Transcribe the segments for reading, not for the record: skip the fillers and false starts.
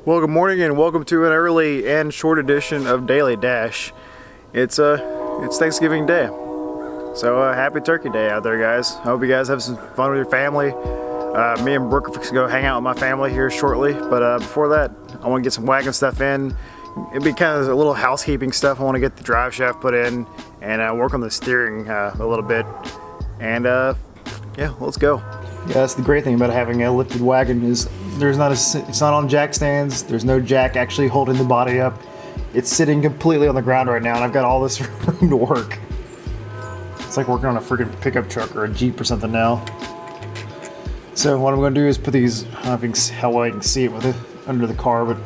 Well, good morning and welcome to an early and short edition of Daily Dash. It's Thanksgiving Day, so happy Turkey Day out there, guys. I hope you guys have some fun with your family. Me and Brooke are fixing to go hang out with my family here shortly, but before that, I want to get some wagon stuff in. It'd be kind of a little housekeeping stuff. I want to get the drive shaft put in and work on the steering a little bit. And yeah, let's go. Yeah, that's the great thing about having a lifted wagon is it's not on jack stands. There's no jack actually holding the body up. It's sitting completely on the ground right now, and I've got all this room to work. It's like working on a freaking pickup truck or a Jeep or something now. So what I'm going to do is put these, I don't know how well you can see it with it under the car, but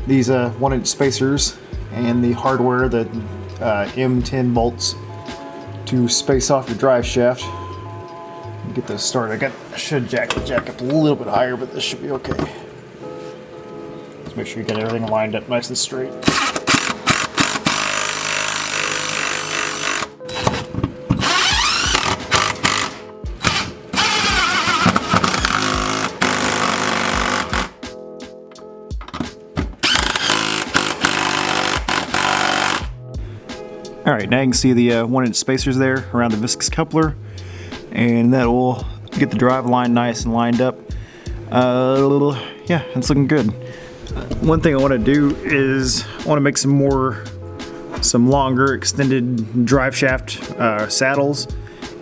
these 1-inch spacers and the hardware, the M10 bolts to space off your drive shaft. Get those started. I should jack the jack up a little bit higher, but this should be okay. Just make sure you get everything lined up nice and straight. Alright, now you can see the 1-inch spacers there around the viscous coupler, and that will get the drive line nice and lined up. Yeah, it's looking good. One thing I want to do is I want to make some longer extended drive shaft saddles,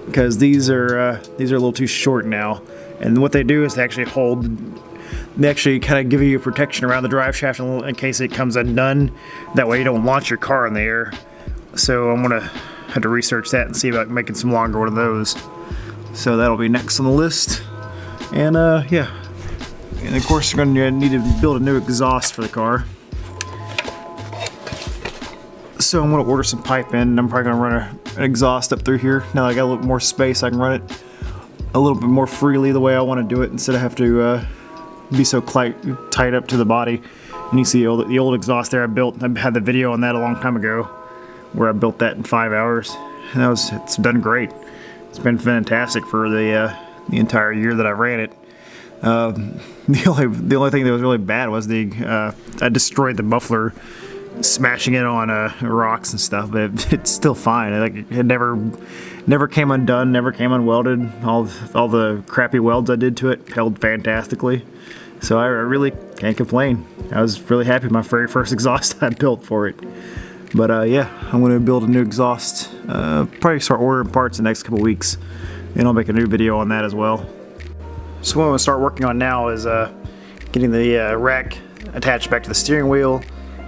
because these are a little too short now. And what they do is they actually kind of give you protection around the drive shaft in case it comes undone. That way you don't launch your car in the air. So I'm gonna have to research that and see about making some longer one of those. So that'll be next on the list. And yeah, and of course we're gonna need to build a new exhaust for the car. So I'm gonna order some pipe in, and I'm probably gonna run an exhaust up through here. Now that I got a little more space, I can run it a little bit more freely the way I want to do it, instead of have to be so tight up to the body. And you see the old exhaust there I built. I had the video on that a long time ago, where I built that in 5 hours. And it's done great. It's been fantastic for the entire year that I ran it. The only thing that was really bad was I destroyed the muffler, smashing it on rocks and stuff. But it's still fine. It never came undone, never came unwelded. All the crappy welds I did to it held fantastically. So I really can't complain. I was really happy with my very first exhaust I built for it. But yeah, I'm going to build a new exhaust. Probably start ordering parts in the next couple weeks, and I'll make a new video on that as well. So what I'm going to start working on now is getting the rack attached back to the steering wheel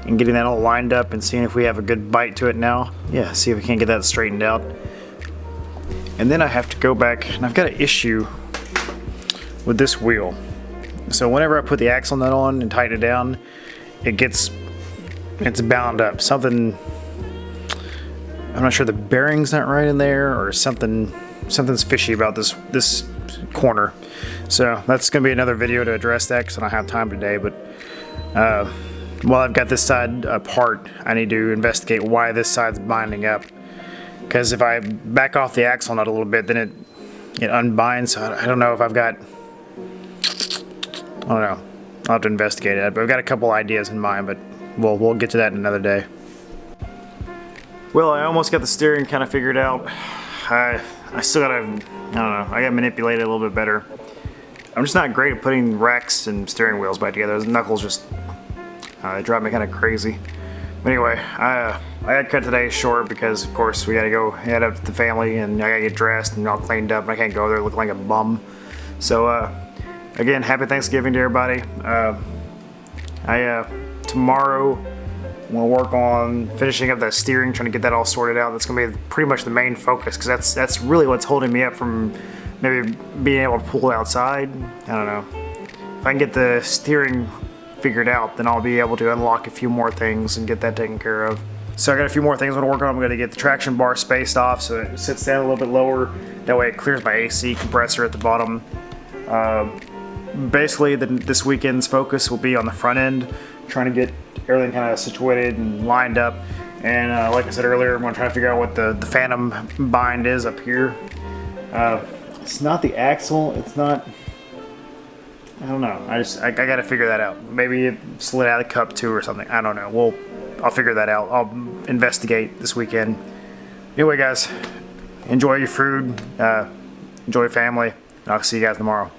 and getting that all lined up and seeing if we have a good bite to it now. Yeah, see if we can't get that straightened out. And then I have to go back, and I've got an issue with this wheel. So whenever I put the axle nut on and tighten it down, it's bound up. Something, I'm not sure, the bearing's not right in there, or something's fishy about this corner. So that's gonna be another video to address that, because I don't have time today. But while I've got this side apart, I need to investigate why this side's binding up. Because if I back off the axle nut a little bit, then it unbinds. So I don't know if I've got, I don't know. I'll have to investigate it. But I've got a couple ideas in mind, but we'll get to that another day. Well, I almost got the steering kind of figured out. I still gotta, I don't know, I gotta manipulate it a little bit better. I'm just not great at putting racks and steering wheels back together. Those knuckles just, they drive me kind of crazy. But anyway, I had cut today short because, of course, we gotta go head up to the family, and I gotta get dressed and all cleaned up, and I can't go there looking like a bum. So, again, happy Thanksgiving to everybody. Tomorrow we'll work on finishing up that steering, trying to get that all sorted out. That's going to be pretty much the main focus, because that's really what's holding me up from maybe being able to pull it outside. I don't know. If I can get the steering figured out, then I'll be able to unlock a few more things and get that taken care of. So I got a few more things I'm going to work on. I'm going to get the traction bar spaced off so it sits down a little bit lower. That way it clears my AC compressor at the bottom. Basically, this weekend's focus will be on the front end, trying to get everything kind of situated and lined up. And like I said earlier, I'm going to try to figure out what the phantom bind is up here. It's not the axle, it's not I don't know. I gotta figure that out. Maybe it slid out of the cup too or something. I don't know. I'll figure that out. I'll investigate this weekend. Anyway, guys, enjoy your food. Enjoy your family. I'll see you guys tomorrow.